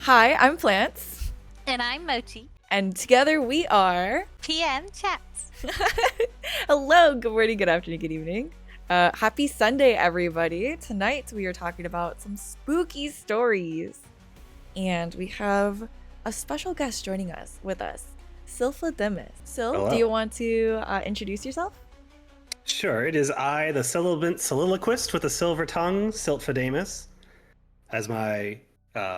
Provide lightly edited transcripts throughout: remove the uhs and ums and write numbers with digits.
Hi, I'm Plants, And I'm Mochi. and together we are. PM Chats. Hello, good morning, good afternoon, good evening. Happy Sunday, everybody. Tonight we are talking about some spooky stories, and we have a special guest joining us with us, Silpha Demis. Sil, do you Hello. want to introduce yourself? Sure, it is I, the sibilant soliloquist with a silver tongue, Silphidamus, as my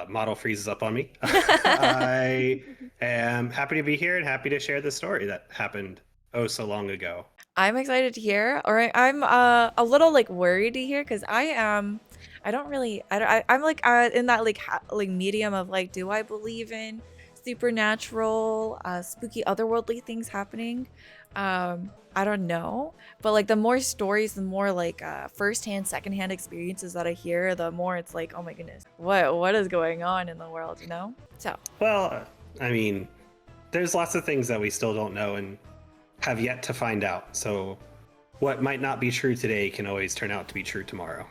model freezes up on me. I am happy to be here and happy to share the story that happened oh so long ago. I'm excited to hear. All right, I'm a little like worried to hear because I am. I don't really. I'm like in that like medium of like, do I believe in supernatural, spooky, otherworldly things happening? I don't know, but like the more stories, the more like firsthand, secondhand experiences that I hear, the more it's like, oh my goodness, what is going on in the world, you know? So Well, I mean, there's lots of things that we still don't know and have yet to find out. So what might not be true today can always turn out to be true tomorrow.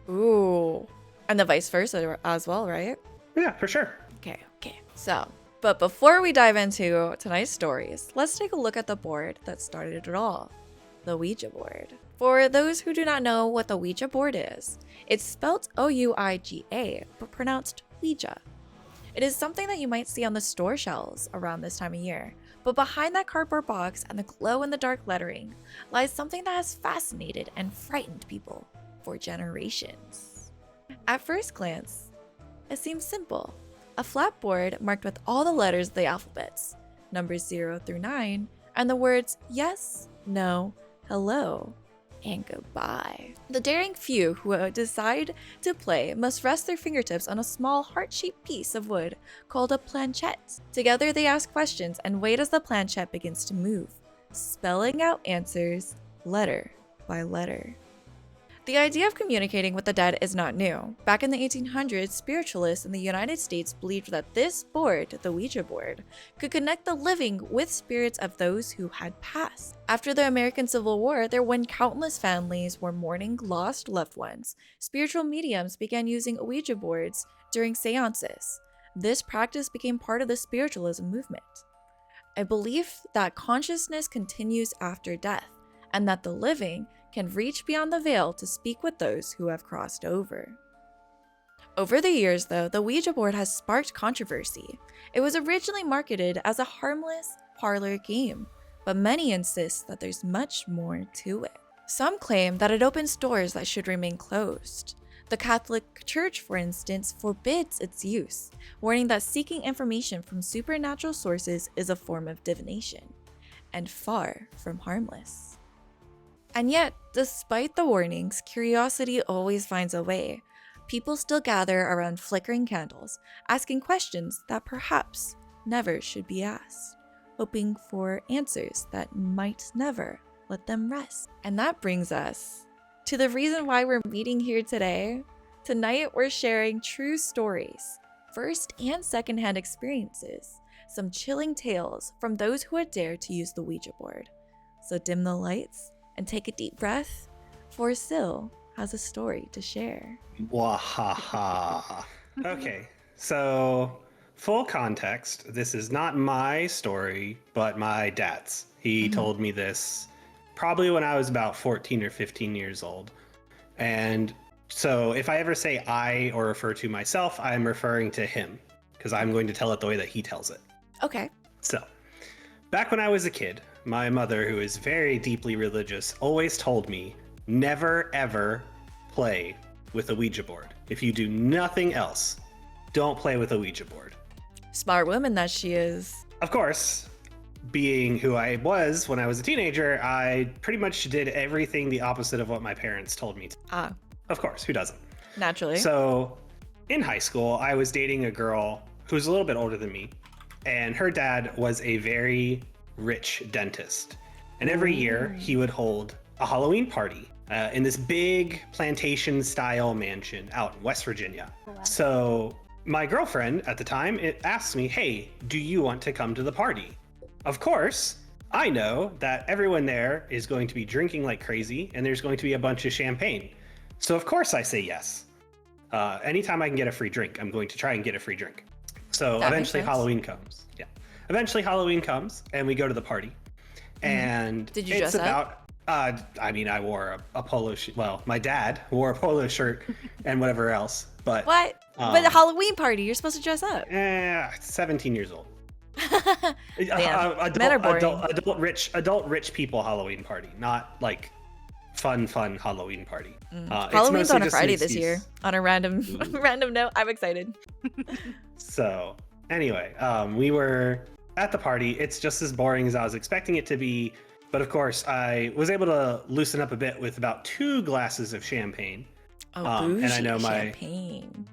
ooh, and the vice versa as well, right? Yeah, for sure. Okay. So, but before we dive into tonight's stories, let's take a look at the board that started it all, the Ouija board. For those who do not know what the Ouija board is, it's spelled O-U-I-G-A, but pronounced Ouija. It is something that you might see on the store shelves around this time of year, but behind that cardboard box and the glow-in-the-dark lettering lies something that has fascinated and frightened people for generations. At first glance, it seems simple. A flat board marked with all the letters of the alphabets, numbers 0 through 9, and the words yes, no, hello, and goodbye. The daring few who decide to play must rest their fingertips on a small heart-shaped piece of wood called a planchette. Together they ask questions and wait as the planchette begins to move, spelling out answers letter by letter. The idea of communicating with the dead is not new. Back in the 1800s, spiritualists in the United States believed that this board, the Ouija board, could connect the living with spirits of those who had passed. After the American Civil War, when countless families were mourning lost loved ones, spiritual mediums began using Ouija boards during seances. This practice became part of the spiritualism movement, a belief that consciousness continues after death, and that the living can reach beyond the veil to speak with those who have crossed over. Over the years, though, the Ouija board has sparked controversy. It was originally marketed as a harmless parlor game, but many insist that there's much more to it. Some claim that it opens doors that should remain closed. The Catholic Church, for instance, forbids its use, warning that seeking information from supernatural sources is a form of divination, and far from harmless. And yet, despite the warnings, curiosity always finds a way. People still gather around flickering candles, asking questions that perhaps never should be asked, hoping for answers that might never let them rest. And that brings us to the reason why we're meeting here today. Tonight, we're sharing true stories, first and secondhand experiences, some chilling tales from those who had dared to use the Ouija board. So dim the lights and take a deep breath, for Sil has a story to share. Wahaha. Okay, so full context. This is not my story, but my dad's. He told me this probably when I was about 14 or 15 years old. And so if I ever say I or refer to myself, I'm referring to him because I'm going to tell it the way that he tells it. Okay. So, back when I was a kid, my mother, who is very deeply religious, always told me never ever play with a Ouija board. If you do nothing else, don't play with a Ouija board. Smart woman that she is. Of course, being who I was when I was a teenager, I pretty much did everything the opposite of what my parents told me to. Ah, Of course, who doesn't? naturally. So, in high school, I was dating a girl who's a little bit older than me, and her dad was a very rich dentist. And every year he would hold a Halloween party in this big plantation style mansion out in West Virginia. Wow. So my girlfriend at the time, it asked me, hey, do you want to come to the party? Of course, I know that everyone there is going to be drinking like crazy and there's going to be a bunch of champagne. So of course I say yes. Anytime I can get a free drink, I'm going to try and get a free drink. So That makes eventually sense. Halloween comes. Yeah. Eventually Halloween comes and we go to the party. And Did you it's dress up? about I wore a polo shirt. Well, my dad wore a polo shirt and whatever else. But What? But a Halloween party, you're supposed to dress up. 17 years old. Damn. Men are boring. Adult rich people Halloween party, not like fun Halloween party. It's Halloween's mostly on a just an Friday this excuse. year. On a random random note, I'm excited. So anyway, we were at the party. It's just as boring as I was expecting it to be, but of course I was able to loosen up a bit with about 2 glasses of champagne. Oh, bougie and I know champagne.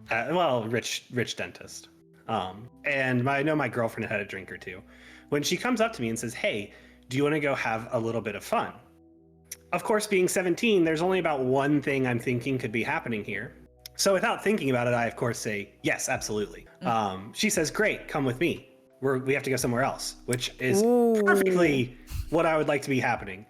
rich dentist. And I know my girlfriend had a drink or two. When she comes up to me and says, "Hey, do you want to go have a little bit of fun?" Of course, being 17, there's only about one thing I'm thinking could be happening here. So without thinking about it, I of course say, "Yes, absolutely." She says, "Great, come with me. We have to go somewhere else," which is perfectly what I would like to be happening.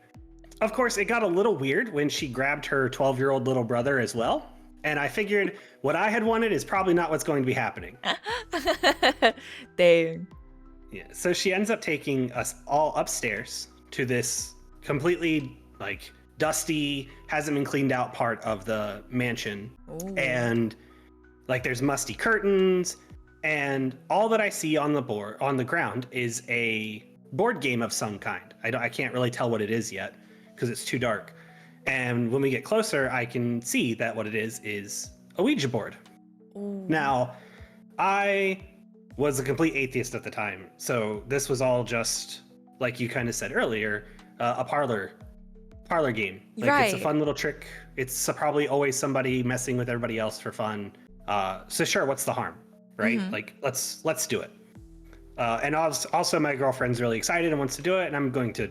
Of course, it got a little weird when she grabbed her 12-year-old little brother as well. And I figured what I had wanted is probably not what's going to be happening. Dang. Yeah. So she ends up taking us all upstairs to this completely like dusty, hasn't been cleaned out part of the mansion. Ooh. And like there's musty curtains, and all that I see on the ground is a board game of some kind. I can't really tell what it is yet because it's too dark. And when we get closer, I can see that what it is a Ouija board. Ooh. Now, I was a complete atheist at the time, so this was all just, like you kind of said earlier, a parlor game. Like It's a fun little trick. It's probably always somebody messing with everybody else for fun. So sure, what's the harm, right? Like let's do it. And also my girlfriend's really excited and wants to do it, and I'm going to,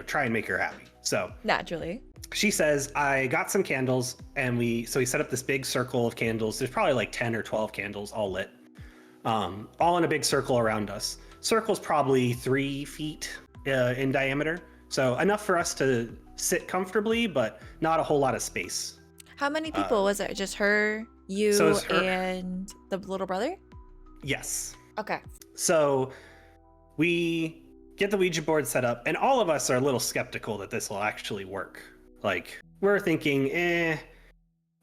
try and make her happy. So Naturally. she says, "I got some candles," and we set up this big circle of candles. There's probably like 10 or 12 candles all lit, all in a big circle around us. Circle's probably 3 feet in diameter, so enough for us to sit comfortably, but not a whole lot of space. How many people was it? Just her, you, So it's her- and the little brother? Yes. Okay. So we get the Ouija board set up, and all of us are a little skeptical that this will actually work. Like, we're thinking,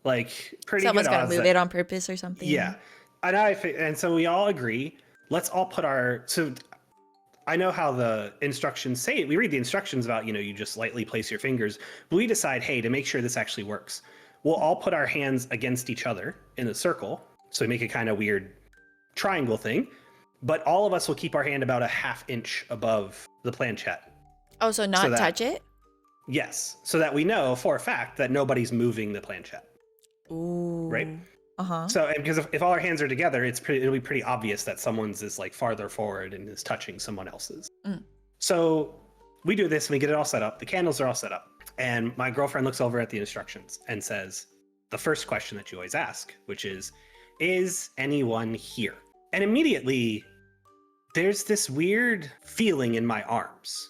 like pretty Someone's good got to odds move that- it on purpose or something. Yeah. And so we all agree, let's all put so I know how the instructions say it. We read the instructions about, you just lightly place your fingers, but we decide, hey, to make sure this actually works, we'll all put our hands against each other in a circle. So we make a kind of weird triangle thing, but all of us will keep our hand about a ½ inch above the planchette. Oh, so not touch it? Yes. So that we know for a fact that nobody's moving the planchette. Ooh. Right? Uh-huh. So, and because if all our hands are together, it'll be pretty obvious that someone's is like farther forward and is touching someone else's. So we do this and we get it all set up. The candles are all set up. And my girlfriend looks over at the instructions and says the first question that you always ask, which is anyone here? And immediately there's this weird feeling in my arms.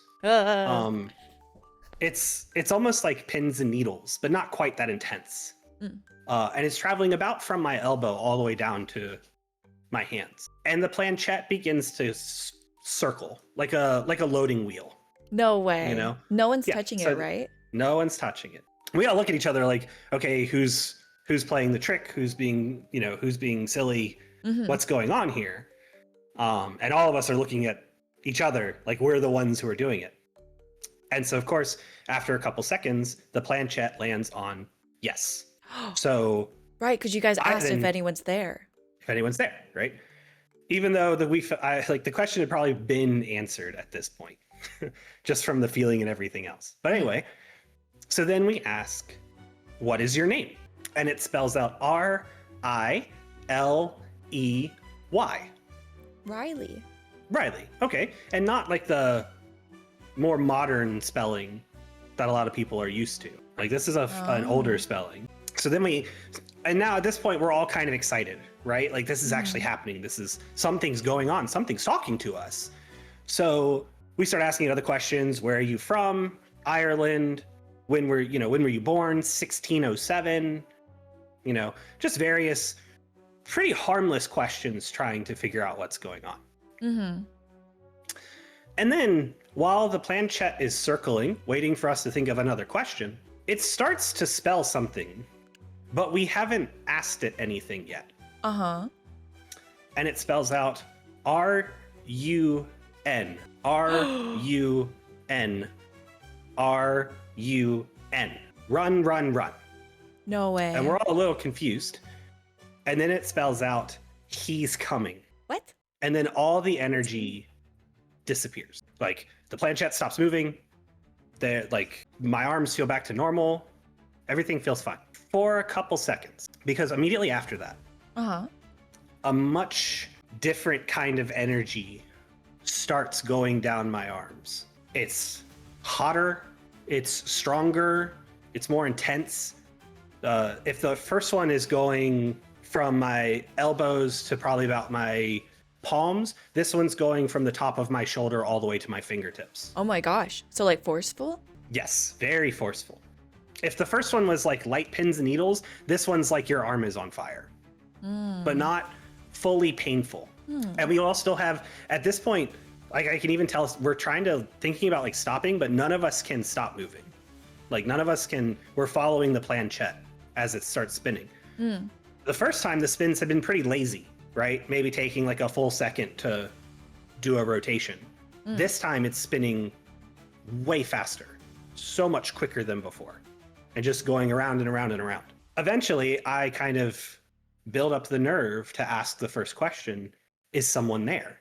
It's almost like pins and needles, but not quite that intense. And it's traveling about from my elbow all the way down to my hands. And the planchette begins to circle like a loading wheel. No way. No one's Yeah, touching so it, right? No one's touching it. We all look at each other like, okay, who's playing the trick? Who's being silly? What's going on here? And all of us are looking at each other like we're the ones who are doing it. And so, of course, after a couple seconds, the planchette lands on yes. So right, because you guys asked if anyone's there. If anyone's there, right? Even though the question had probably been answered at this point, just from the feeling and everything else. But anyway, so then we ask, "What is your name?" And it spells out RILEY. Riley. Riley. Okay, and not like the more modern spelling that a lot of people are used to. Like this is an older spelling. So then and now at this point we're all kind of excited, right? Like this is actually happening. Something's going on. Something's talking to us. So we start asking other questions. Where are you from? Ireland. When were you born? 1607. Just various pretty harmless questions trying to figure out what's going on. Mm-hmm. And then while the planchette is circling, waiting for us to think of another question, it starts to spell something, but we haven't asked it anything yet. Uh-huh. And it spells out R-U-N. R-U-N. R-U-N. Run, run, run. No way. And we're all a little confused. And then it spells out, he's coming. What? And then all the energy disappears. Like, the planchette stops moving. Like, my arms feel back to normal. Everything feels fine. For a couple seconds. Because immediately after that, Uh-huh. a much different kind of energy starts going down my arms. It's hotter, it's stronger, it's more intense. If the first one is going from my elbows to probably about my palms, this one's going from the top of my shoulder all the way to my fingertips. Oh my gosh. So like forceful? Yes, very forceful. If the first one was like light pins and needles, this one's like your arm is on fire. But not fully painful. And we all still have, at this point, like I can even tell, we're thinking about like stopping, but none of us can stop moving. Like none of us can, we're following the planchette as it starts spinning. The first time the spins have been pretty lazy, right? Maybe taking like a full second to do a rotation. This time it's spinning way faster, so much quicker than before, and just going around and around and around. Eventually, I kind of build up the nerve to ask the first question, is someone there?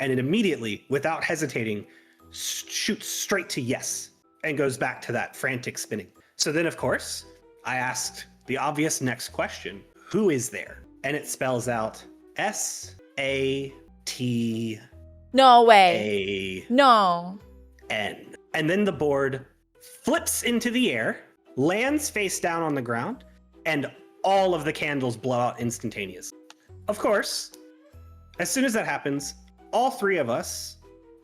And it immediately, without hesitating, shoots straight to yes and goes back to that frantic spinning. So then, of course, I asked the obvious next question, who is there? And it spells out S-A-T-A-N. No way. No. And then the board flips into the air, lands face down on the ground, and all of the candles blow out instantaneously. Of course, as soon as that happens, all three of us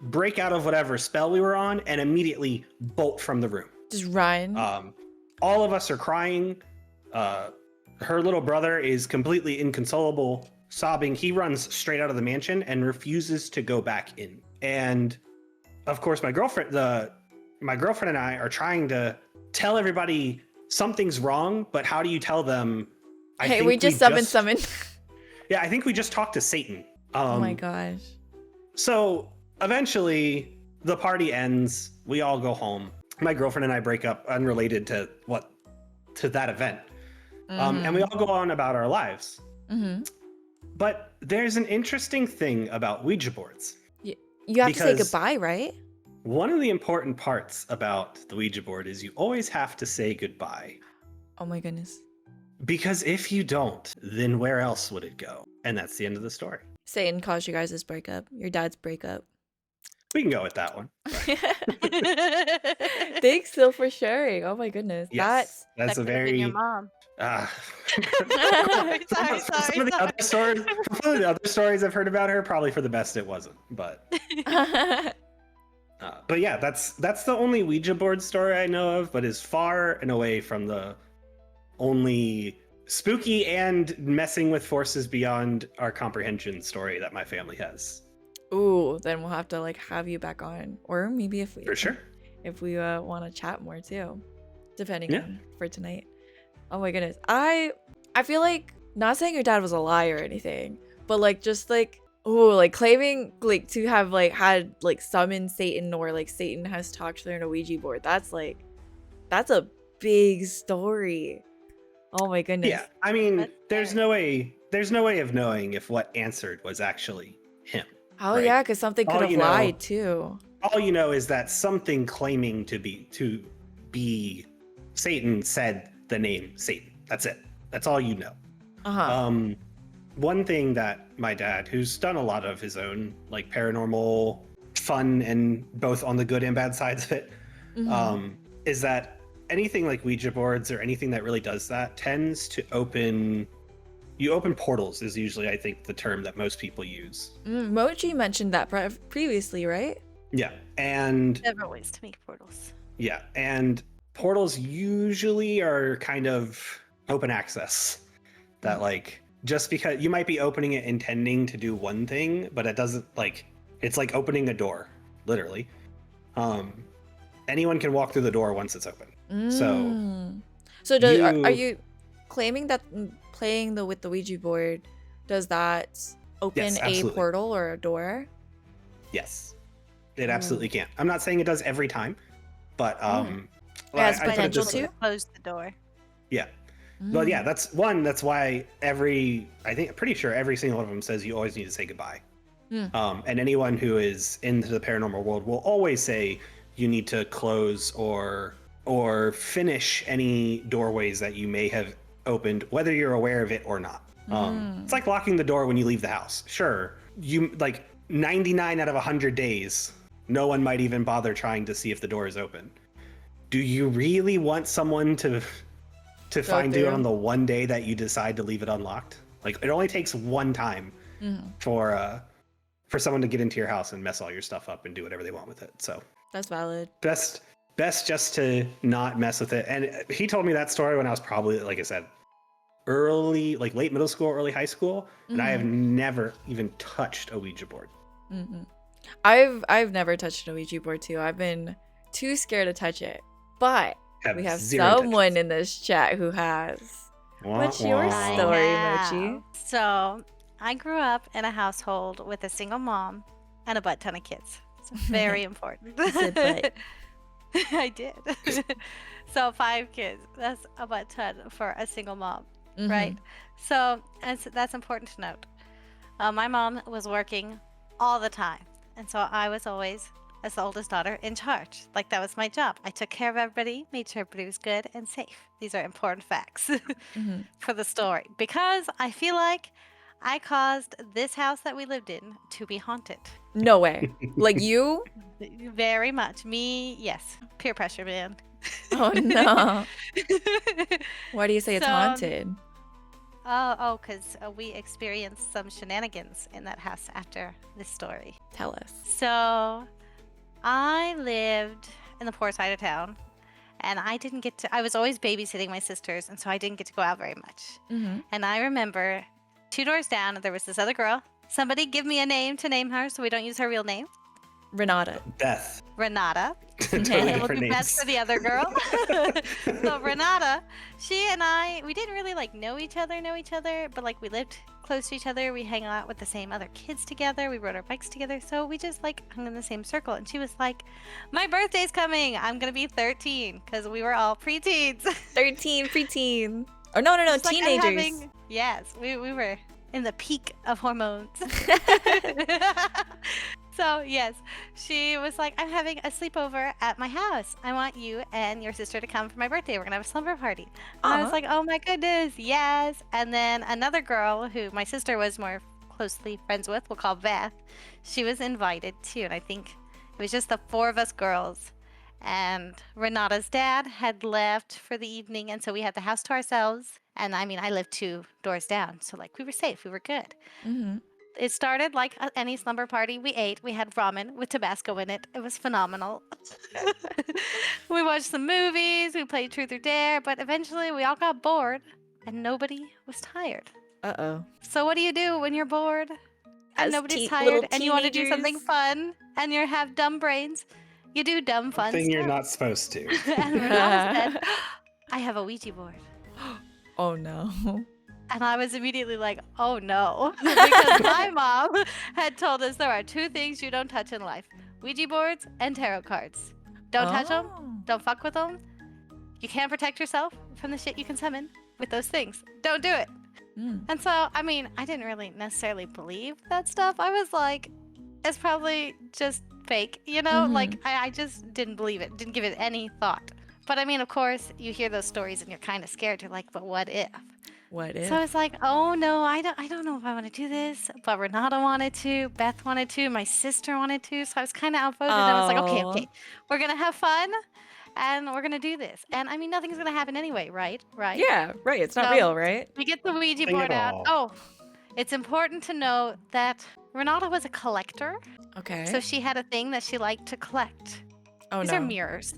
break out of whatever spell we were on and immediately bolt from the room. Just run. All of us are crying. Her little brother is completely inconsolable, sobbing. He runs straight out of the mansion and refuses to go back in. And of course, my girlfriend and I are trying to tell everybody something's wrong, but how do you tell them? Hey, we just summon. Yeah, I think we just talked to Satan. Oh my gosh. So eventually the party ends. We all go home. My girlfriend and I break up unrelated to that event. And we all go on about our lives. But there's an interesting thing about Ouija boards. You have to say goodbye, right? One of the important parts about the Ouija board is you always have to say goodbye. Oh my goodness. Because if you don't, then where else would it go? And that's the end of the story. Satan caused you guys' breakup. Your dad's breakup. We can go with that one. Thanks, Phil, for sharing. Oh my goodness. Yes, that's that a could have been very... your mom. Some of the other stories I've heard about her, probably for the best it wasn't. But yeah, that's the only Ouija board story I know of, but is far and away from the only spooky and messing with forces beyond our comprehension story that my family has. Ooh, then we'll have to like have you back on, or maybe if we For sure. if we want to chat more too, depending on for tonight. Oh my goodness, I feel like, not saying your dad was a liar or anything, but like just like, oh, like claiming like to have like had like summoned Satan, or like Satan has talked through a Ouija board. That's a big story. Oh my goodness. Yeah, I mean, there's no way of knowing if what answered was actually him. Oh right? yeah, because something could All have you know- lied too. All you know is that something claiming to be Satan said the name Satan. That's it. That's all you know. One thing that my dad, who's done a lot of his own like paranormal fun and both on the good and bad sides of it, is that anything like Ouija boards or anything that really does that tends to open portals, is usually, I think, the term that most people use. Mochi mentioned that previously, right? Yeah, and Several ways to make portals. yeah, and portals usually are kind of open access, that like just because you might be opening it intending to do one thing, but it doesn't like it's like opening a door, literally. Anyone can walk through the door once it's open. So are you claiming that playing with the Ouija board, does that open Yes, a absolutely. portal or a door? Yes, it absolutely can. I'm not saying it does every time, but It has I put it potential this way. to? Close the door. Yeah. Well, yeah, that's why pretty sure every single one of them says you always need to say goodbye. And anyone who is into the paranormal world will always say you need to close or finish any doorways that you may have opened, whether you're aware of it or not. It's like locking the door when you leave the house. Sure, you like 99 out of 100 days, no one might even bother trying to see if the door is open. Do you really want someone to find you on the one day that you decide to leave it unlocked? Like, it only takes one time for someone to get into your house and mess all your stuff up and do whatever they want with it. So That's valid. best just to not mess with it. And he told me that story when I was probably, like I said, late middle school, early high school, and I have never even touched a Ouija board. I've never touched a Ouija board too. I've been too scared to touch it. But we have zero someone in this chat who has. What's your Wah-wah. story, Yeah. Mochi? So I grew up in a household with a single mom and a butt ton of kids. It's very important. You said butt. I did. So 5 kids. That's a butt ton for a single mom, right? So that's important to note. My mom was working all the time. And so I was always, as the oldest daughter, in charge. Like, that was my job. I took care of everybody, made sure everybody was good and safe. These are important facts for the story. Because I feel like I caused this house that we lived in to be haunted. No way. Like you? Very much. Me, yes. Peer pressure, man. Oh no. Why do you say it's So, haunted? Because we experienced some shenanigans in that house after this story. Tell us. So, I lived in the poor side of town, and I was always babysitting my sisters, and so I didn't get to go out very much. And I remember 2 doors down, there was this other girl. Somebody give me a name to name her so we don't use her real name. Renata. Beth. Renata. Totally And we'll different do Beth names. for the other girl. So Renata, she and I, we didn't really like know each other, but like we lived close to each other. We hang out with the same other kids together. We rode our bikes together. So we just like hung in the same circle. And she was like, my birthday's coming. I'm going to be 13 because we were all preteens. 13, preteen. Or no, She's like, I'm teenagers. yes, we were in the peak of hormones. So, yes, she was like, I'm having a sleepover at my house. I want you and your sister to come for my birthday. We're going to have a slumber party. And I was like, oh my goodness, yes. And then another girl who my sister was more closely friends with, we'll call Beth, she was invited too. And I think it was just the 4 of us girls. And Renata's dad had left for the evening. And so we had the house to ourselves. And I mean, I lived 2 doors down. So, like, we were safe. We were good. It started like any slumber party. We ate. We had ramen with Tabasco in it. It was phenomenal. We watched some movies. We played Truth or Dare. But eventually we all got bored and nobody was tired. Uh-oh. So what do you do when you're bored and As nobody's little tired and you want to do something teenagers. fun and you have dumb brains? You do dumb fun Thing you're stuff. not supposed to. And Renata said, I have a Ouija board. Oh no. And I was immediately like, oh no. Because my mom had told us there are 2 things you don't touch in life: Ouija boards and tarot cards. Don't touch them. Don't fuck with them. You can't protect yourself from the shit you can summon with those things. Don't do it. And so, I mean, I didn't really necessarily believe that stuff. I was like, it's probably just fake, you know? Like, I just didn't believe it. Didn't give it any thought. But I mean, of course, you hear those stories and you're kind of scared. You're like, but what if? What if? So I was like, oh no, I don't know if I want to do this. But Renata wanted to, Beth wanted to, my sister wanted to. So I was kind of outvoted. I was like, okay, we're gonna have fun, and we're gonna do this. And I mean, nothing's gonna happen anyway, right? Right? Yeah, right. It's not So- real, right? We get the Ouija Thing board at out. all. Oh, it's important to know that Renata was a collector, Okay. so she had a thing that she liked to collect. Oh These no. are mirrors.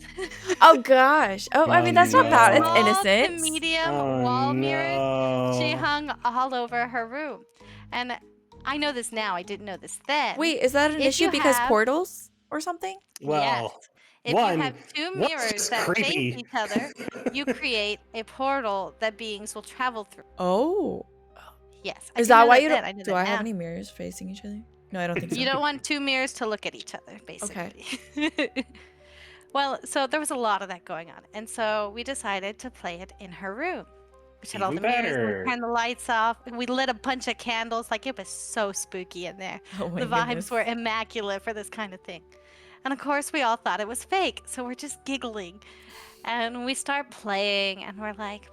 Oh gosh. Oh, I Oh, mean that's not bad. It's no. Small to innocent. medium Oh, wall mirrors. She no. hung all over her room. And I know this now. I didn't know this then. Wait, is that an If issue you because have, portals or something? yes, Well, if you have one, two one's mirrors just that face creepy. each other, you create a portal that beings will travel through. Oh. Yes. I Is didn't that know why that you then. don't I know do that I have now. any mirrors facing each other? No, I don't think so. You don't want two mirrors to look at each other, basically. Well, so there was a lot of that going on. And so we decided to play it in her room. We shut all Even the mirrors, and better. we turned the lights off, and we lit a bunch of candles. Like, it was so spooky in there. Oh my The vibes goodness. were immaculate for this kind of thing. And of course, we all thought it was fake. So we're just giggling. And we start playing, and we're like,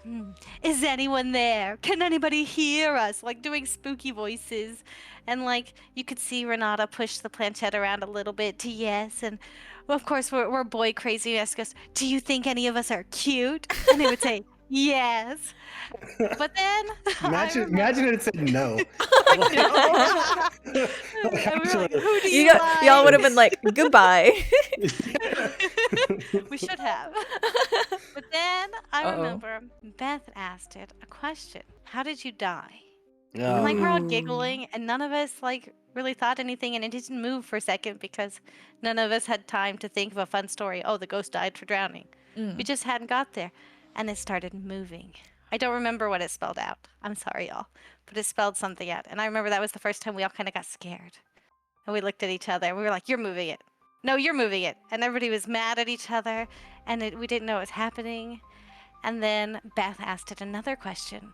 is anyone there? Can anybody hear us? Like, doing spooky voices. And, like, you could see Renata push the planchette around a little bit to yes. And, well, of course, we're boy crazy. We ask us, do you think any of us are cute? And they would say, yes. But then, Imagine it said no. And we were like, who do you like? Y'all would have been like, goodbye. We should have. But then I Uh-oh. remember Beth asked it a question. How did you die? No. And like we're all Ooh. giggling, and none of us like really thought anything, and it didn't move for a second because none of us had time to think of a fun story. Oh, the ghost died for drowning. We just hadn't got there, and it started moving. I don't remember what it spelled out. I'm sorry, y'all, but it spelled something out, and I remember that was the first time we all kind of got scared, and we looked at each other, and we were like, "You're moving it." No, you're moving it. And everybody was mad at each other, and we didn't know what was happening. And then Beth asked it another question.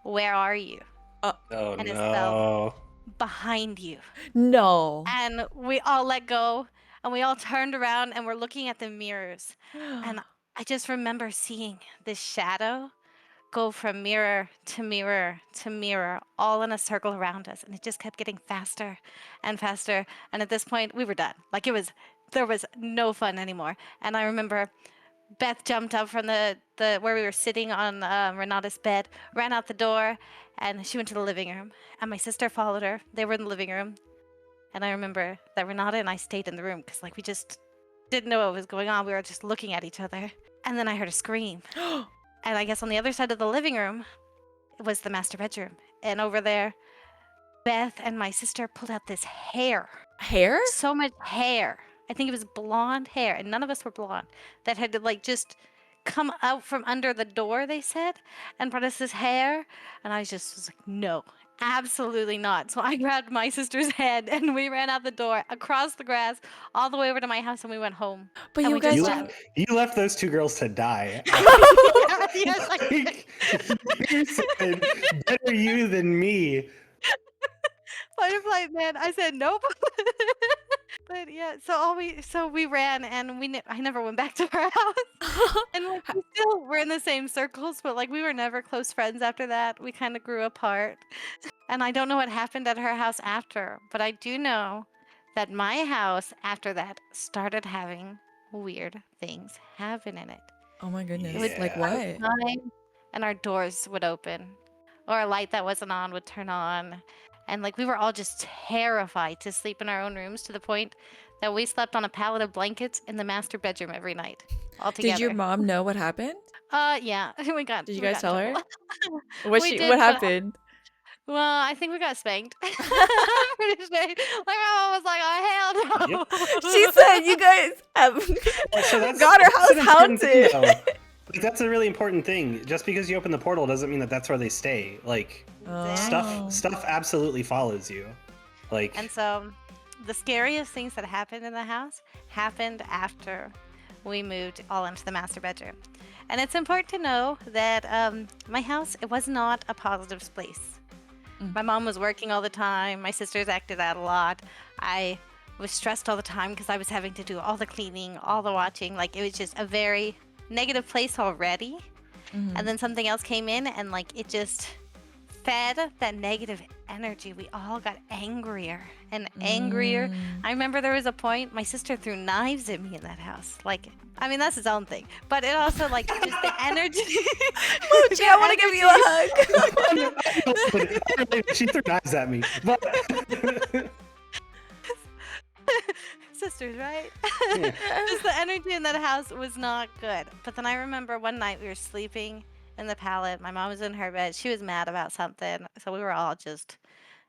Where are you? Oh And it no. Behind you. No. And we all let go, and we all turned around, and we're looking at the mirrors. And I just remember seeing this shadow go from mirror to mirror to mirror, all in a circle around us. And it just kept getting faster and faster. And at this point, we were done. Like there was no fun anymore. And I remember Beth jumped up from the where we were sitting on Renata's bed, ran out the door, and she went to the living room. And my sister followed her. They were in the living room. And I remember that Renata and I stayed in the room because like we just didn't know what was going on. We were just looking at each other. And then I heard a scream. And I guess on the other side of the living room was the master bedroom. And over there, Beth and my sister pulled out this hair. Hair? So much hair. I think it was blonde hair, and none of us were blonde. That had to like just come out from under the door, they said, and brought us this hair. And I just was like, no, absolutely not. So I grabbed my sister's head and we ran out the door, across the grass, all the way over to my house, and we went home. But And you we just guys left. You left those two girls to die. Yes, I did. You said, better you than me. Butterfly man, I said nope. But yeah, so we ran, and I never went back to her house. And like we still were in the same circles, but like we were never close friends after that. We kind of grew apart. And I don't know what happened at her house after, but I do know that my house after that started having weird things happen in it. Oh my goodness. Yeah. Like what? Time, and our doors would open, or a light that wasn't on would turn on. And like we were all just terrified to sleep in our own rooms, to the point that we slept on a pallet of blankets in the master bedroom every night, all together. Did your mom know what happened? Yeah, we got. Did you we guys got tell in her? trouble. What We did, what but happened? well, I think we got spanked. Pretty sure. Like my mom was like, "Oh hell no!" She said you guys have So that's, got her that's an house important thing, haunted. though. Like, that's a really important thing. Just because you open the portal doesn't mean that that's where they stay. Like Oh. stuff absolutely follows you. Like And so, the scariest things that happened in the house happened after we moved all into the master bedroom. And it's important to know that my house, it was not a positive space. My mom was working all the time. My sisters acted out a lot. I was stressed all the time because I was having to do all the cleaning, all the watching. Like it was just a very negative place already. And then something else came in, and like it just fed that negative energy. We all got angrier and angrier. I remember there was a point my sister threw knives at me in that house. Like, I mean, that's his own thing, but it also like just the energy. Gee, I want to give you a hug. she threw knives at me. But Sister Ghostbusters, right? Yeah. Just the energy in that house was not good. But then I remember one night we were sleeping in the pallet. My mom was in her bed. She was mad about something. So we were all just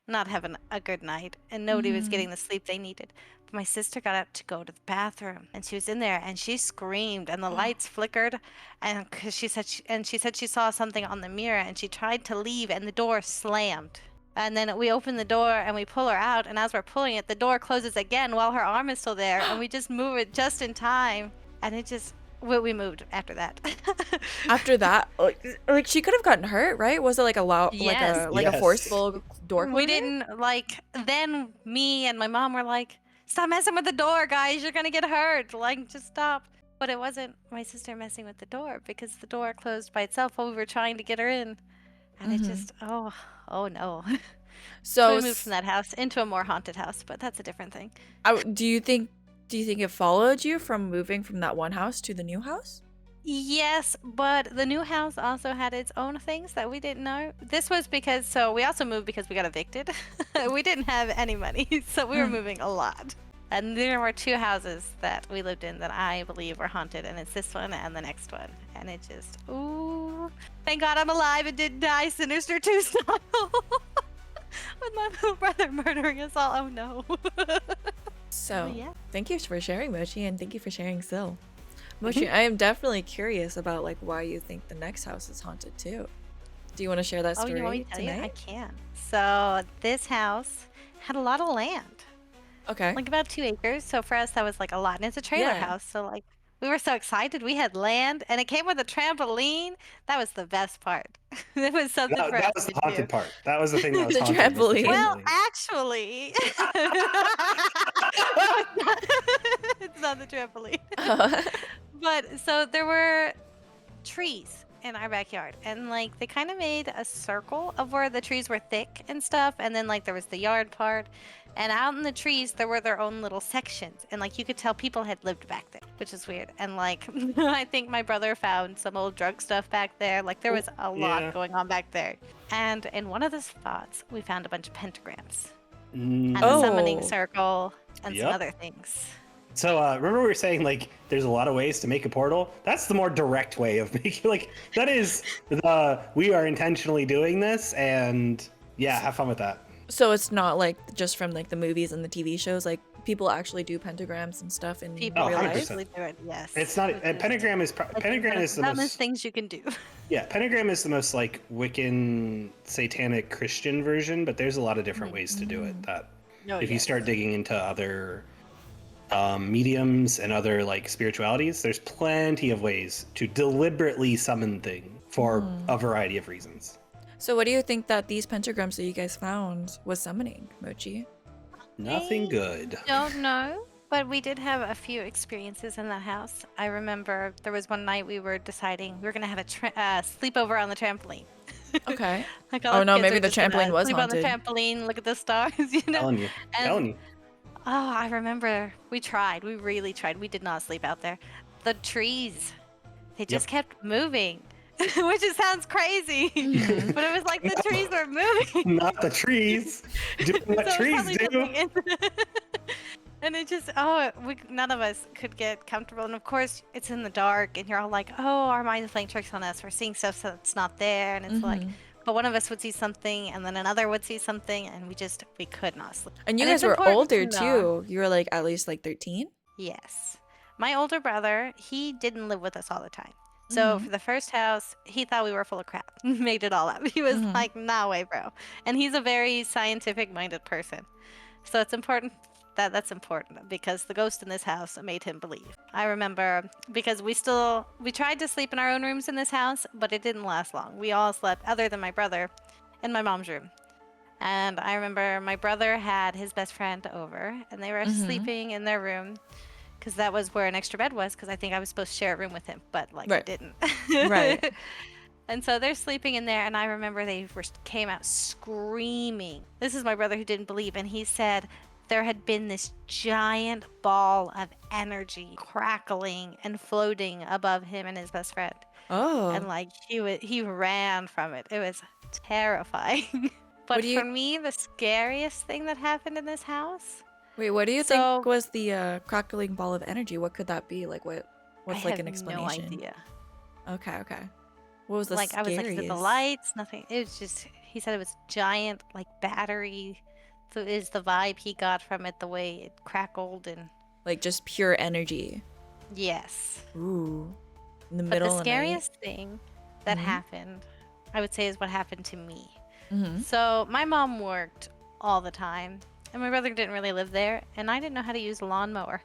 not having a good night. And nobody was Mhm. getting the sleep they needed. But my sister got up to go to the bathroom. And she was in there. And she screamed. And the lights flickered. And cause she said she saw something on the mirror. And she tried to leave. And the door slammed. And then we open the door and we pull her out. And as we're pulling it, the door closes again while her arm is still there. And we just move it just in time. And it just, we moved after that. After that, like she could have gotten hurt, right? Was it like a loud, Yes. like a Yes. forceful door closure? We didn't like, then me and my mom were like, stop messing with the door, guys. You're going to get hurt. Like, just stop. But it wasn't my sister messing with the door because the door closed by itself while we were trying to get her in. And it Mhm. just, oh no. So So we moved from that house into a more haunted house, but that's a different thing. do you think it followed you from moving from that one house to the new house? Yes, but the new house also had its own things that we didn't know. This was because, so we also moved because we got evicted. We didn't have any money, so we were moving a lot. And there were 2 houses that we lived in that I believe were haunted, and it's this one and the next one. And it just, ooh, thank God I'm alive and didn't die Sinister 2 style. With my little brother murdering us all. Oh no. So yeah. thank you for sharing, Mochi, and thank you for sharing, Sil. Mochi, I am definitely curious about like why you think the next house is haunted too. Do you want to share that Oh, story you want me to tell you? I tonight? can. So this house had a lot of land. Okay. Like about 2 acres. So for us, that was like a lot. And it's a trailer Yeah. house. So like we were so excited. We had land and it came with a trampoline. That was the best part. It was something for That us was to the haunted do. part. That was the thing that was The haunted. Was the trampoline. Well, trampoline. actually, no, it's not. It's not the trampoline. But so there were trees in our backyard and like they kind of made a circle of where the trees were thick and stuff, and then like there was the yard part, and out in the trees there were their own little sections, and like you could tell people had lived back there, which is weird. And like I think my brother found some old drug stuff back there. Like there was a lot Yeah. going on back there. And in one of the spots we found a bunch of pentagrams Mm. and a summoning Oh. circle and some Yep. other things. So remember we were saying like there's a lot of ways to make a portal. That's the more direct way of making like that is the we are intentionally doing this, and yeah, have fun with that. So it's not like just from like the movies and the TV shows. Like people actually do pentagrams and stuff in People Oh, real life. 100%. actually do it, yes. It's not which a is- pentagram is I think pentagram one of is the the dumbest most things you can do. yeah pentagram is the most like Wiccan satanic Christian version, but there's a lot of different ways to do it. That Oh, if you yes. start digging into other mediums and other like spiritualities, there's plenty of ways to deliberately summon things for a variety of reasons. So what do you think that these pentagrams that you guys found was summoning, Mochi? Nothing I good. don't know, but we did have a few experiences in that house. I remember there was one night we were deciding we were gonna have a sleepover on the trampoline. Okay. Like all Oh the no, kids maybe are the just gonna trampoline was sleep haunted. on the trampoline, look at the stars, you know. Telling you, And- telling you. Oh, I remember we tried. We really tried. We did not sleep out there. The trees, they just kept moving, which just sounds crazy, Mhm. but it was like the trees were moving. Not the trees. Doing what So it was trees probably do. something in- And it just, none of us could get comfortable. And of course, it's in the dark, and you're all like, oh, our mind's playing tricks on us. We're seeing stuff that's not there. And it's like, Mhm. but one of us would see something, and then another would see something, and we could not sleep. And you And guys it's were important to older know- too. You were like at least like 13. Yes. My older brother, he didn't live with us all the time. So Mhm. for the first house, he thought we were full of crap. Made it all up. He was Mhm. like, nah way, bro. And he's a very scientific minded person. So it's important that's important because the ghost in this house made him believe. I remember because we tried to sleep in our own rooms in this house, but it didn't last long. We all slept, other than my brother, in my mom's room. And I remember my brother had his best friend over, and they were Mhm. sleeping in their room because that was where an extra bed was. Because I think I was supposed to share a room with him, but like I Right. didn't. Right. And so they're sleeping in there, and I remember came out screaming. This is my brother who didn't believe, and he said there had been this giant ball of energy crackling and floating above him and his best friend. Oh. And like he ran from it. It was terrifying. But do you- for me, the scariest thing that happened in this house Wait, what do you So think was the crackling ball of energy? What could that be? Like, I what's like have an no explanation? idea. Okay, okay. What was the Like, I was like, is it the scariest? lights? Nothing. It was just, he said it was giant, like, battery. So is the vibe he got from it, the way it crackled and Like just pure energy. yes. Ooh. In the But the middle of the night. scariest thing that Mhm. happened, I would say, is what happened to me. Mm-hmm. So my mom worked all the time, and my brother didn't really live there, and I didn't know how to use a lawnmower.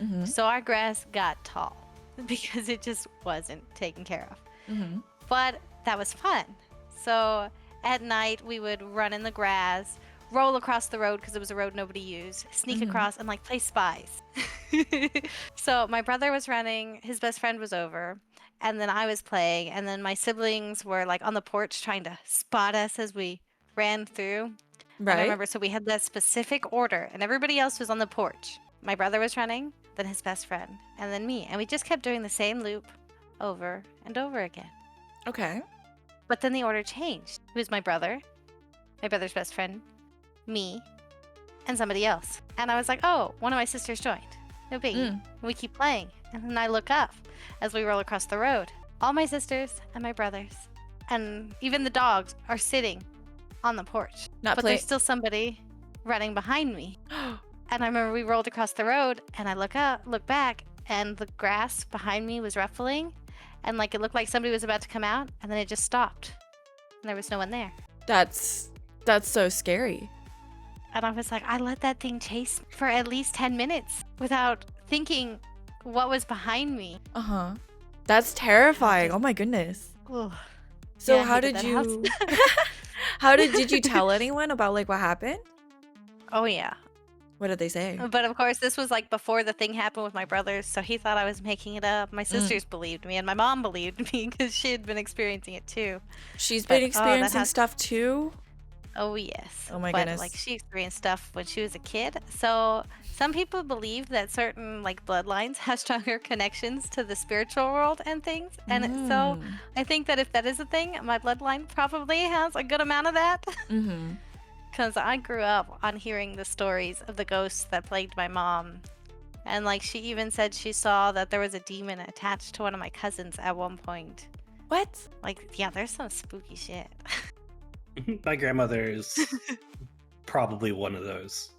Mm-hmm. So our grass got tall because it just wasn't taken care of. Mm-hmm. But that was fun. So at night, we would run in the grass, roll across the road because it was a road nobody used, sneak Mhm. across, and like play spies. So my brother was running, his best friend was over, and then I was playing, and then my siblings were like on the porch trying to spot us as we ran through. And I Right? remember, so we had that specific order, and everybody else was on the porch. My brother was running, then his best friend, and then me. And we just kept doing the same loop over and over again. Okay. But then the order changed. It was my brother's best friend, me, and somebody else. And I was like, oh, one of my sisters joined. No biggie. Mm. We keep playing. And then I look up as we roll across the road. All my sisters and my brothers, and even the dogs are sitting on the porch. Not But play. there's still somebody running behind me. And I remember we rolled across the road, and I look back, and the grass behind me was ruffling, and like it looked like somebody was about to come out, and then it just stopped, and there was no one there. That's so scary. And I was like, I let that thing chase me for at least 10 minutes without thinking what was behind me. Uh-huh. That's terrifying. just- Oh my goodness. Ugh. So Yeah, I how hated did that house. you how did you tell anyone about like what happened? Oh yeah. What did they say? But of course, this was like before the thing happened with my brothers, so he thought I was making it up. My sisters believed me, and my mom believed me because she had been experiencing it too. She's But, been that experiencing has- stuff too? Oh yes. Oh my But goodness. like she experienced stuff when she was a kid. So some people believe that certain like bloodlines have stronger connections to the spiritual world and things. And so Mm. I think that if that is a thing, my bloodline probably has a good amount of that. Mm-hmm. Because I grew up on hearing the stories of the ghosts that plagued my mom. And like she even said she saw that there was a demon attached to one of my cousins at one point. What? Like, yeah, there's some spooky shit. My grandmother is probably one of those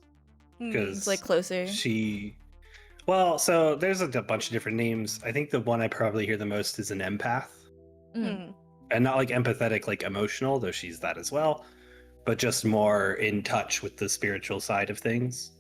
because It's like closer. so there's a bunch of different names. I think the one I probably hear the most is an empath, Mm. and not like empathetic, like emotional, though she's that as well, but just more in touch with the spiritual side of things.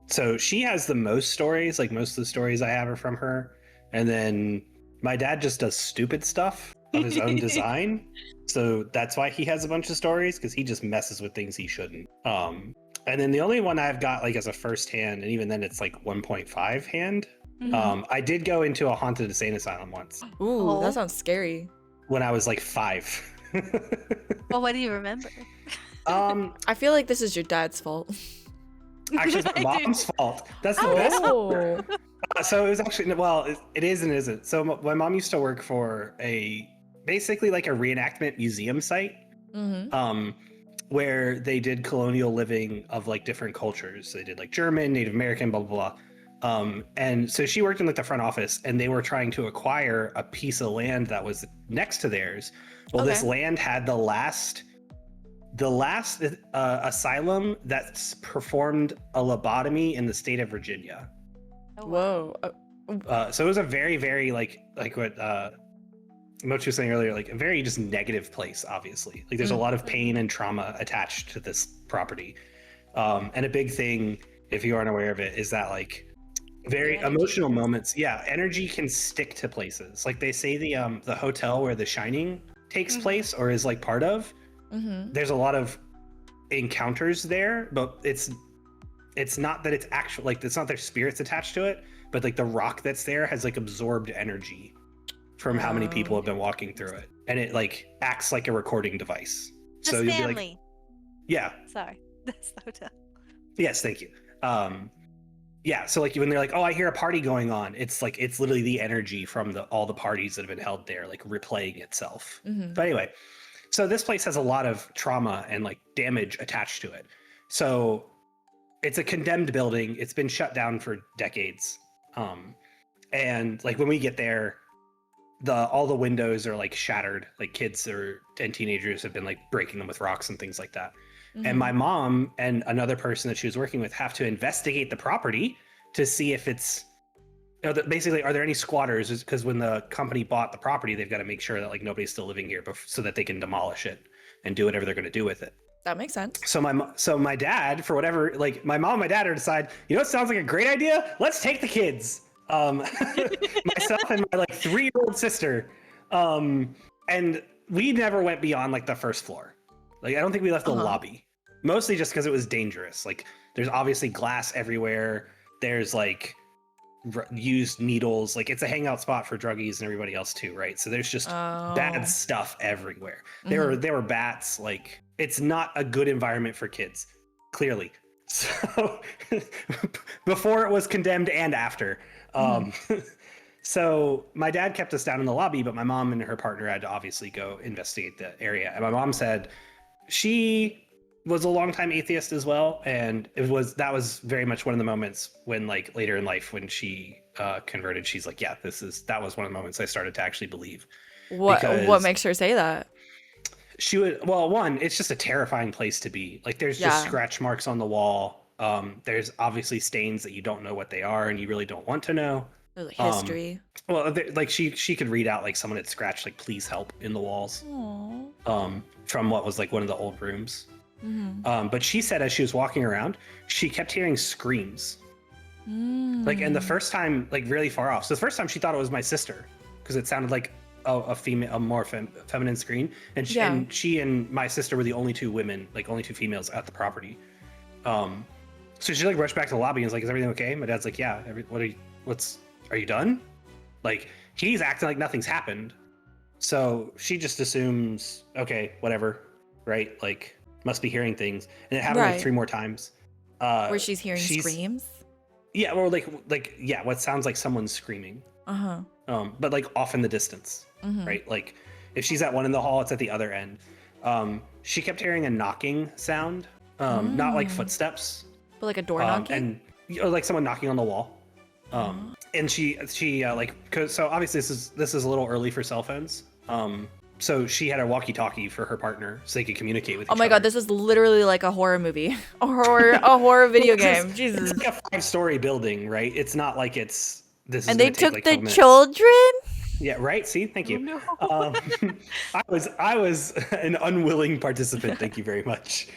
So she has the most stories. Like most of the stories I have are from her, and then my dad just does stupid stuff of his own design. So that's why he has a bunch of stories, because he just messes with things he shouldn't. And then the only one I've got like as a first hand, and even then it's like 1.5 hand. I did go into a haunted insane asylum once Ooh, Oh. that sounds scary. when I was like 5. Well, what do you remember? Actually, I feel like this is your dad's fault. it's my I do. mom's fault. That's the best. Oh. So it was actually, well, it is and isn't. So my mom used to work for basically like a reenactment museum site, Mm-hmm. where they did colonial living of like different cultures. They did like German, Native American, blah blah blah. And so she worked in like the front office, and they were trying to acquire a piece of land that was next to theirs. Well, this Okay. land had the last asylum that's performed a lobotomy in the state of Virginia. Oh, wow. Whoa. So it was a very, very like what Mochi was saying earlier, like a very just negative place. Obviously, like there's a lot of pain and trauma attached to this property, and a big thing, if you aren't aware of it, is that like very energy emotional can- moments. Yeah, energy can stick to places. Like they say the hotel where The Shining takes place or is like part of. Mm-hmm. There's a lot of encounters there, but it's not that it's actual, like it's not their spirits attached to it, but like the rock that's there has like absorbed energy from how many people have been walking through it, and it like acts like a recording device. The So you'll be like, Stanley. yeah, Sorry, that's the hotel. yes, thank you. Yeah, so like when they're like, oh, I hear a party going on, it's like it's literally the energy from all the parties that have been held there, like replaying itself. Mm-hmm. But anyway, so this place has a lot of trauma and like damage attached to it. So it's a condemned building. It's been shut down for decades. And like when we get there, all the windows are like shattered. Like kids and teenagers have been like breaking them with rocks and things like that. And my mom and another person that she was working with have to investigate the property to see if it's, basically, are there any squatters? Because when the company bought the property, they've got to make sure that like nobody's still living here so that they can demolish it and do whatever they're going to do with it. That makes sense. So my dad, for whatever, like my mom and my dad are decide, it sounds like a great idea. Let's take the kids. Myself and my like 3-year-old sister. And we never went beyond like the first floor. Like I don't think we left the lobby. Mostly just because it was dangerous. Like there's obviously glass everywhere. There's like used needles. Like it's a hangout spot for druggies and everybody else too, right? So there's just bad stuff everywhere. There were bats. Like it's not a good environment for kids, clearly. So before it was condemned and after. So my dad kept us down in the lobby, but my mom and her partner had to obviously go investigate the area. And my mom said she was a longtime atheist as well, and that was very much one of the moments when like later in life when she converted, she's like, yeah, that was one of the moments I started to actually believe. What makes her say that? She would, well, one, it's just a terrifying place to be. Like there's just scratch marks on the wall. There's obviously stains that you don't know what they are and you really don't want to know. There's history. Well, like she could read out like someone had scratched like "please help" in the walls. From what was like one of the old rooms. But she said as she was walking around, she kept hearing screams. Like, and the first time, like really far off. So the first time she thought it was my sister because it sounded like a more feminine scream. And she and my sister were the only two women, like only two females at the property. So she like rushed back to the lobby and was like, "Is everything okay?" My dad's like, "Yeah. Are you done?" Like he's acting like nothing's happened. So she just assumes, okay, whatever, right? Like must be hearing things, and it happened like 3 more times. Where she's hearing screams. Yeah, or like yeah, what sounds like someone screaming. But like off in the distance, right? Like if she's at one in the hall, it's at the other end. She kept hearing a knocking sound, not like footsteps, but like a door knocking, or like someone knocking on the wall. And she like, so obviously this is a little early for cell phones. So she had a walkie-talkie for her partner so they could communicate with each other. Oh my god, this is literally like a horror movie, a horror video game. Jesus, it's like a 5-story building, right? It's not like it's this. And they took like the children. Yeah, right. See, thank you. Oh, no. I was an unwilling participant. Thank you very much.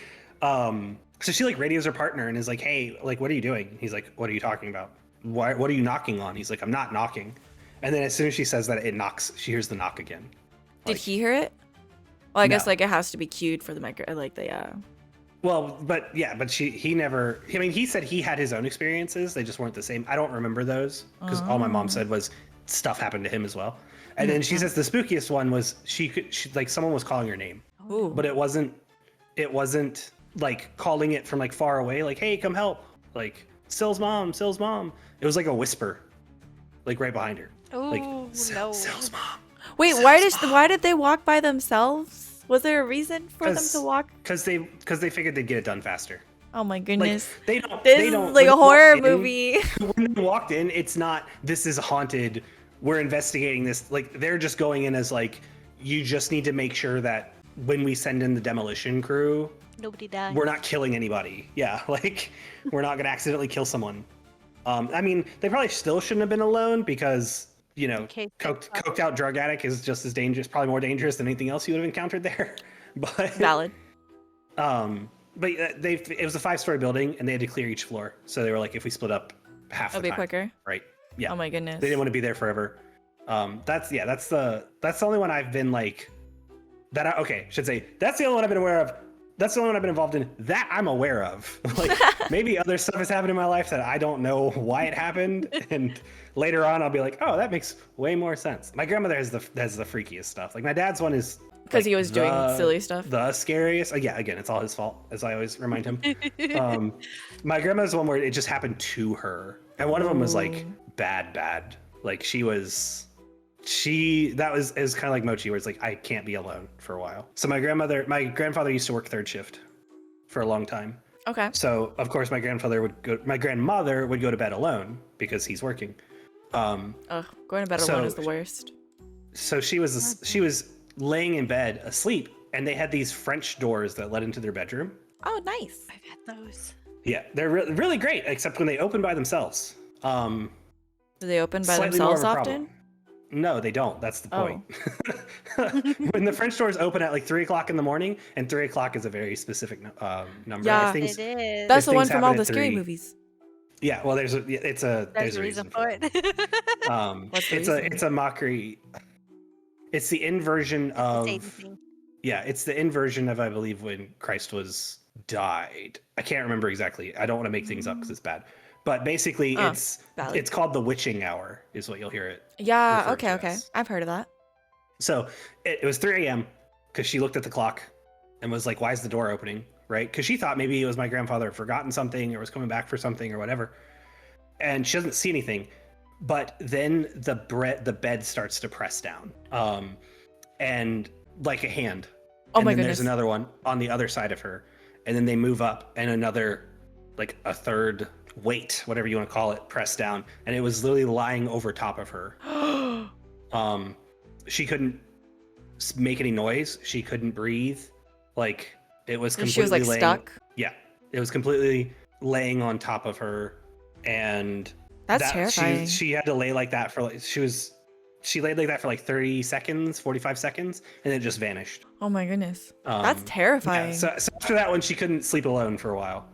So she like radios her partner and is like, "Hey, like, what are you doing?" He's like, "What are you talking about? What are you knocking on?" He's like, "I'm not knocking." And then as soon as she says that, it knocks. She hears the knock again. Did he hear it? Well, I guess like it has to be cued for the micro, like the Well, but he never. I mean, he said he had his own experiences. They just weren't the same. I don't remember those because all my mom said was stuff happened to him as well. And then she says the spookiest one was she like someone was calling her name, but it wasn't like calling it from like far away, like, "Hey, come help!" Like Sill's mom. It was like a whisper, like right behind her. Oh, like no. Sill's mom. Wait, why did they walk by themselves? Was there a reason for them to walk? Because they figured they'd get it done faster. Oh my goodness. Like, this is like a horror movie. When they walked in, it's not, "This is haunted. We're investigating this." Like they're just going in as like, you just need to make sure that when we send in the demolition crew, nobody dies. We're not killing anybody. Yeah, like we're not gonna accidentally kill someone. I mean, they probably still shouldn't have been alone because, coked out drug addict is just as dangerous, probably more dangerous than anything else you would have encountered there. But valid. But it was a 5-story building and they had to clear each floor. So they were like, if we split up half the time, quicker. Right? Yeah. Oh my goodness. They didn't want to be there forever. That's the only one I've been like should say that's the only one I've been aware of. That's the only one I've been involved in that I'm aware of. Like maybe other stuff has happened in my life that I don't know why it happened, and later on I'll be like, "Oh, that makes way more sense." My grandmother has the freakiest stuff. Like my dad's one is because he was doing silly stuff. The scariest. Yeah, again, it's all his fault, as I always remind him. My grandma's one where it just happened to her, and one of them was like bad. Like it was kind of like Mochi, where it's like I can't be alone for a while. So my grandfather used to work 3rd shift for a long time. Okay. So of course my grandmother would go to bed alone because he's working. Ugh, going to bed So- alone is the worst. So she was laying in bed asleep, and they had these French doors that led into their bedroom. Oh, nice. I've had those. Yeah, they're really great, except when they open by themselves. Do they open by Slightly more themselves of a often? problem. No, they don't. That's the Oh. point. When the French doors open at like 3:00 in the morning, and 3:00 is a very specific number. Yeah. If things- It is. That's the things one from all happen the at scary 3. movies. Yeah, well, there's a reason for it. What's the it's reason? a mockery. It's the inversion of Satan thing. yeah, it's the inversion of, I believe, when Christ was died. I can't remember exactly. I don't want to make things up because it's bad. But basically, valid. it's called the witching hour, is what you'll hear it. Yeah, referred okay, to okay. as. I've heard of that. So it was 3 a.m. because she looked at the clock and was like, "Why is the door opening?" Right? Because she thought maybe it was my grandfather had forgotten something or was coming back for something or whatever. And she doesn't see anything. But then the bed starts to press down, and like a hand. Oh And my then goodness. There's another one on the other side of her, and then they move up, and another, like a third weight, whatever you want to call it, pressed down, and it was literally lying over top of her. She couldn't make any noise. She couldn't breathe. Like it was And completely she was like laying, stuck. Yeah, it was completely laying on top of her, and That's terrifying. She had to lay like that for like she laid like that for like 30 seconds, 45 seconds, and then it just vanished. Oh my goodness. That's Yeah, terrifying. so after that one, she couldn't sleep alone for a while.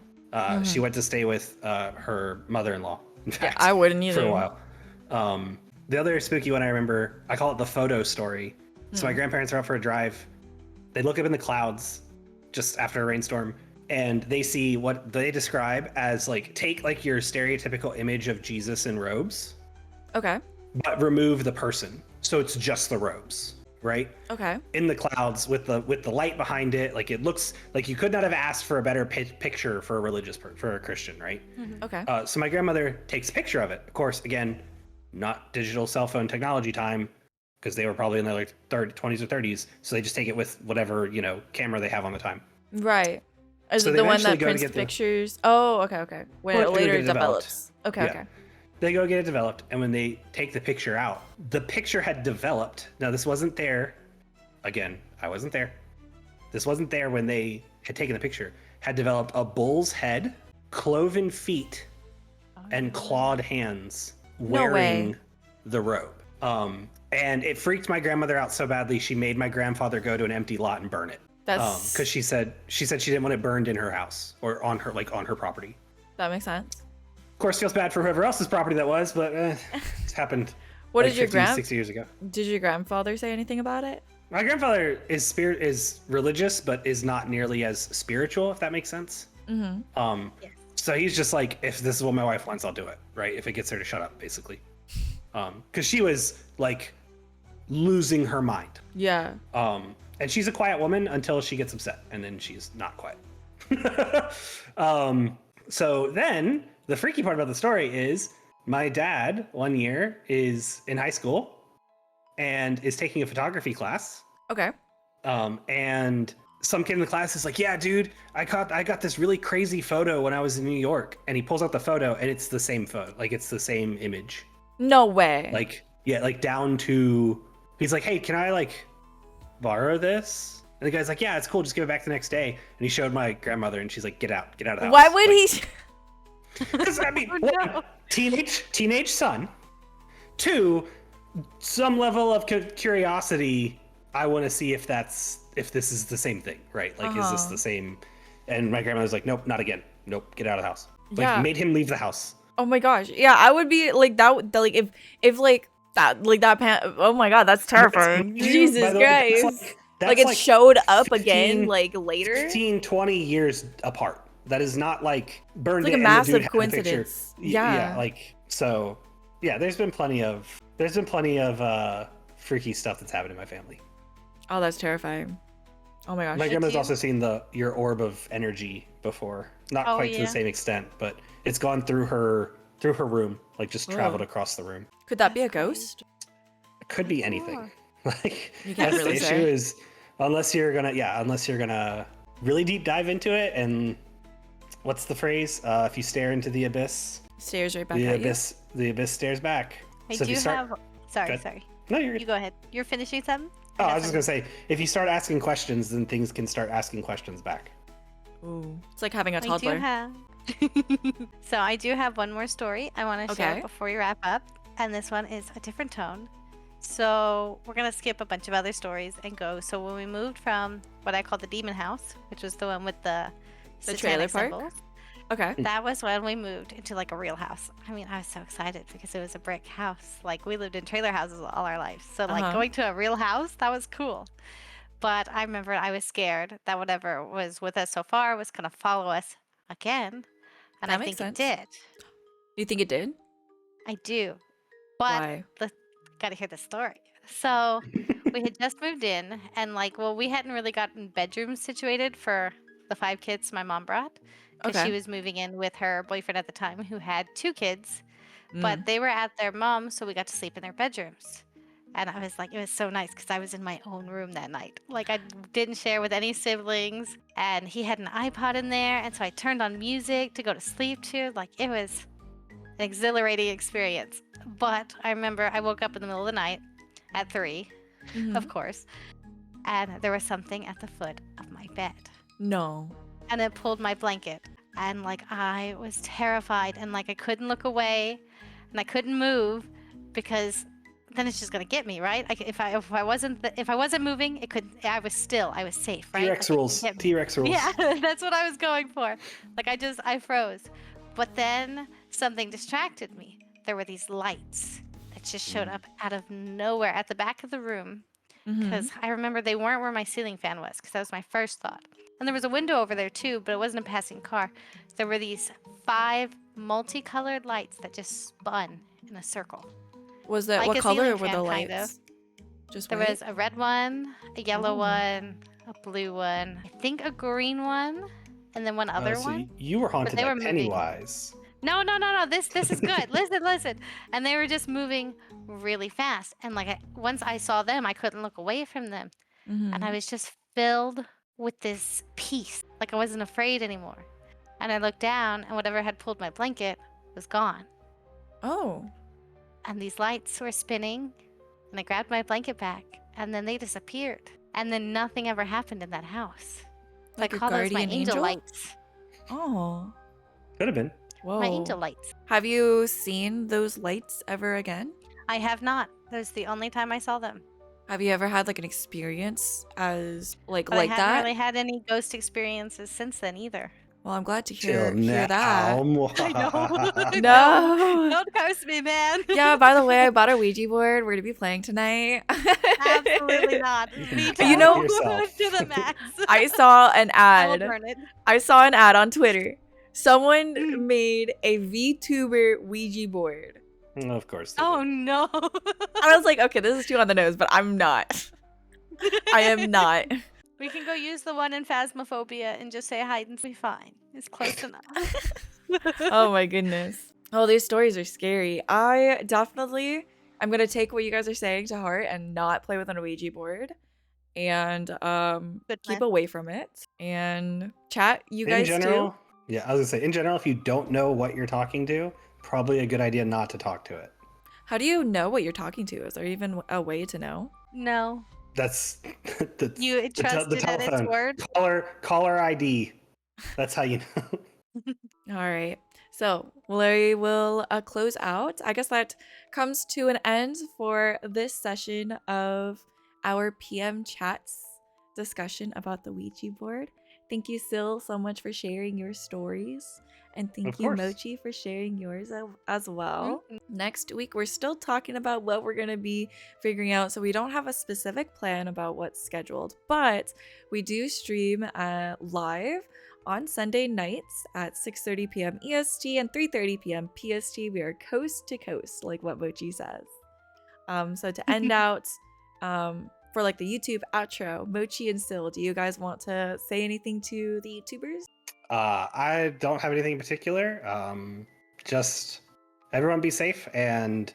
She went to stay with her mother-in-law. In fact, I wouldn't either. for a while. The other spooky one I remember, I call it the photo story. So my grandparents are out for a drive. They look up in the clouds just after a rainstorm, and they see what they describe as like, take like your stereotypical image of Jesus in robes, Okay. but remove the person. So it's just the robes, right? Okay. In the clouds with the light behind it. Like it looks like you could not have asked for a better picture for a Christian, right? Okay. So my grandmother takes a picture of it. Of course, again, not digital cell phone technology time, because they were probably in their like 20s or 30s. So they just take it with whatever, camera they have on the time. Right. Is So it they the one eventually that go to prints get the- pictures? Oh, okay, okay. When Well, it they go later get it developed. develops. Okay, Yeah. okay. They go get it developed, and when they take the picture out, the picture had developed. Now, this wasn't there. Again, I wasn't there. This wasn't there when they had taken the picture. Had developed a bull's head, cloven feet, and clawed hands No way. wearing the robe. And it freaked my grandmother out so badly, she made my grandfather go to an empty lot and burn it. That's Because she said she didn't want it burned in her house or on her property. that makes sense. Of course, feels bad for whoever else's property that was, but it happened. What like did your 60 years ago. Did your grandfather say anything about it? My grandfather is religious, but is not nearly as spiritual, if that makes sense. Mm-hmm. Yes. So he's just like, if this is what my wife wants, I'll do it, right? If it gets her to shut up, basically. Because she was like losing her mind. Yeah. And she's a quiet woman until she gets upset, and then she's not quiet. So then the freaky part about the story is my dad one year is in high school and is taking a photography class. Okay. And some kid in the class is like, "Yeah, dude, I got this really crazy photo when I was in New York." And he pulls out the photo, and it's the same photo, like it's the same image, No way. like like down to. He's like, "Hey, can I like borrow this?" And the guy's like, "Yeah, it's cool. Just give it back the next day." And he showed my grandmother, and she's like, "Get out of the house." Why would Like, he? Because I mean, Oh, one, no. teenage son. Two, some level of curiosity. I want to see if this is the same thing, right? Like, is this Uh-huh. the same? And my grandmother's like, "Nope, not again. Nope, get out of the house." Like, Yeah. made him leave the house. Oh my gosh. Yeah, I would be like that. Like if like that oh my god, that's terrifying. By Jesus the way, Christ. that's Like it showed up 15 again like later. 15, 20 years apart. That is not like burned. It's like it a and the dude massive had the picture. coincidence. Yeah, Yeah. like so. Yeah, there's been plenty of freaky stuff that's happened in my family. Oh, that's terrifying. Oh my gosh. My Should grandma's you? also seen your orb of energy before, not Oh, quite to yeah. the same extent, but it's gone through her room, like just traveled Whoa. across the room. Could that be a That's crazy. ghost? It could be anything. Like You can't that's really the say. issue is unless you're gonna really deep dive into it, and what's the phrase? If you stare into the abyss, Stares right back the at abyss stares back. I So if do you start, have. Sorry, Good. sorry. no, you're You good. go ahead. You're finishing something? Oh, I got was just gonna something. say, if you start asking questions, then things can start asking questions back. you. Ooh. It's like having a I do toddler. have. So I do have one more story I want to share Okay. before we wrap up, and this one is a different tone. So we're gonna skip a bunch of other stories and go. So when we moved from what I call the demon house, which was the one with the trailer satanic park? symbols, Okay. that was when we moved into like a real house. I mean, I was so excited because it was a brick house. Like we lived in trailer houses all our lives. So like Uh-huh. going to a real house, that was cool. But I remember I was scared that whatever was with us so far was gonna follow us again. And I That makes think sense. it did. You think it did? I do. But Why? gotta hear the story. So we had just moved in and like well we hadn't really gotten bedrooms situated for the 5 kids my mom brought because Okay. she was moving in with her boyfriend at the time who had 2 kids, but Mm. they were at their mom, so we got to sleep in their bedrooms. And I was like, it was so nice because I was in my own room that night. Like I didn't share with any siblings, and he had an iPod in there, and so I turned on music to go to sleep to. Like it was an exhilarating experience. But I remember I woke up in the middle of the night at 3, Mhm. of course, and there was something at the foot of my bed. No. And it pulled my blanket. And like I was terrified and like I couldn't look away and I couldn't move because then it's just gonna get me, right? Like if I wasn't moving, it could. I was still. I was safe, right? T-Rex Like, it rules. couldn't get me. T-Rex rules. Yeah, that's what I was going for. Like I froze. But then something distracted me. There were these lights that just showed up out of nowhere at the back of the room Mhm. because I remember they weren't where my ceiling fan was because that was my first thought. And there was a window over there too, but it wasn't a passing car. There were these 5 multicolored lights that just spun in a circle. Was that Like what a color ceiling were the fan, kind of. lights? Just There white? was a red one, a yellow Oh. one, a blue one, I think a green one, and then one other So one. you were haunted they by were moving. Pennywise. No. This is good. Listen. And they were just moving really fast. And like once I saw them, I couldn't look away from them. And I Mhm. was just filled with this peace. Like I wasn't afraid anymore. And I looked down, and whatever had pulled my blanket was gone. Oh. And these lights were spinning, and I grabbed my blanket back, and then they disappeared. And then nothing ever happened in that house. So Like I your call those my guardian angel angel? lights. Oh. Could have been. Whoa. My angel lights. Have you seen those lights ever again? I have not. That was the only time I saw them. Have you ever had like an experience as like But I haven't that? really had any ghost experiences since then either. Well, I'm glad to Till hear that. now. I know. No. Don't curse me, man. Yeah, by the way, I bought a Ouija board. We're gonna be playing tonight. Absolutely not. You can Me buy too. You know- it yourself. To the max. I saw an I will ad. burn it. I saw an ad on Twitter. Someone Mm. made a VTuber Ouija board. Of course. they Oh did. no. I was like, okay, this is too on the nose, but I'm not. I am not. We can go use the one in Phasmophobia and just say hide and be fine. It's close enough. Oh my goodness. Oh, these stories are scary. I definitely am gonna take what you guys are saying to heart and not play with an Ouija board and Good keep plan. away from it and chat you In guys general, too. yeah, I was gonna say, in general, if you don't know what you're talking to, probably a good idea not to talk to it. How do you know what you're talking to? Is there even a way to know? No. That's You trust the it at its telephone. word? Caller ID. That's how you know. All right. So we will close out. I guess that comes to an end for this session of our PM Chats discussion about the Ouija board. Thank you, Sil, so much for sharing your stories. And thank Of you, course. Mochi, for sharing yours as well. Mhm. Next week, we're still talking about what we're going to be figuring out. So we don't have a specific plan about what's scheduled, but we do stream live on Sunday nights at 6:30 p.m. EST and 3:30 p.m. PST. We are coast to coast, like what Mochi says. So to end out, for like the YouTube outro, Mochi and Sil, do you guys want to say anything to the YouTubers? I don't have anything in particular. Just everyone be safe, and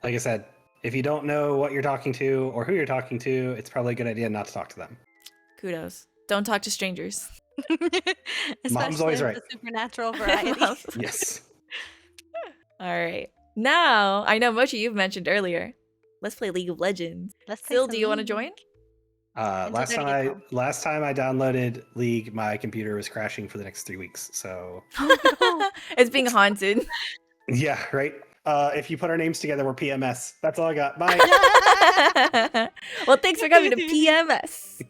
like I said, if you don't know what you're talking to or who you're talking to, it's probably a good idea not to talk to them. Kudos. Don't talk to strangers. Mom's always Especially right. the supernatural variety. Yes. All right. Now, I know Mochi, you've mentioned earlier. Let's play League of Legends. Let's play Sil, some do you want to League. join? Until Last Dirty time gets home. last time I downloaded League, my computer was crashing for the next 3 weeks. So It's being haunted. yeah, right. If you put our names together, we're PMS. That's all I got. Bye. Well, thanks for coming to PMS.